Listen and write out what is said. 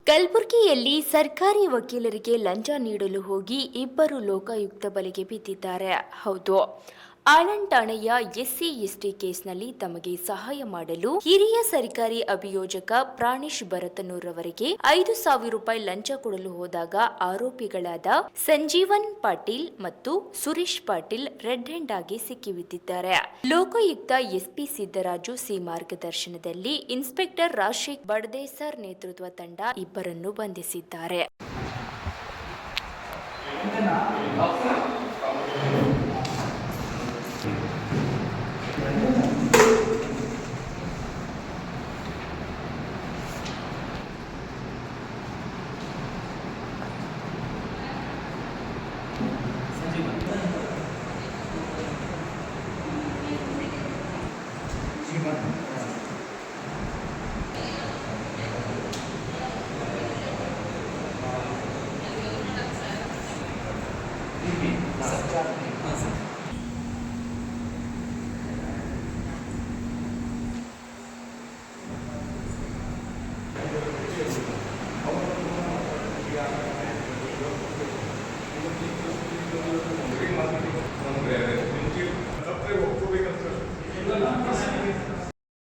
ಕಲಬುರಗಿಯಲ್ಲಿ ಸರ್ಕಾರಿ ವಕೀಲರಿಗೆ ಲಂಚ ನೀಡಲು ಹೋಗಿ ಇಬ್ಬರು ಲೋಕಾಯುಕ್ತ ಬಲೆಗೆ ಬಿದ್ದಿದ್ದಾರೆ. ಹೌದು, ಆಳಂದ್ ಠಾಣೆಯ ಎಸ್ಸಿ/ಎಸ್ಟಿ ಕೇಸ್ನಲ್ಲಿ ತಮಗೆ ಸಹಾಯ ಮಾಡಲು ಹಿರಿಯ ಸರ್ಕಾರಿ ಅಭಿಯೋಜಕ ಪ್ರಾಣೇಶ್ ಭರತನೂರವರಿಗೆ 5,000 ರೂಪಾಯಿ ಲಂಚ ಕೊಡಲು ಹೋದಾಗ ಆರೋಪಿಗಳಾದ ಸಂಜೀವನ್ ಪಾಟೀಲ್ ಮತ್ತು ಸುರೇಶ್ ಪಾಟೀಲ್ ರೆಡ್ ಹ್ಯಾಂಡ್ ಆಗಿ ಸಿಕ್ಕಿಬಿದ್ದಿದ್ದಾರೆ. ಲೋಕಾಯುಕ್ತ ಎಸ್ಪಿ ಸಿದ್ದರಾಜು ಸಿ ಮಾರ್ಗದರ್ಶನದಲ್ಲಿ ಇನ್ಸ್ಪೆಕ್ಟರ್ ರಾಜಶೇಖರ್ ಬಡದೇಸರ್ ನೇತೃತ್ವ ತಂಡ ಇಬ್ಬರನ್ನು ಬಂಧಿಸಿದ್ದಾರೆ. Satu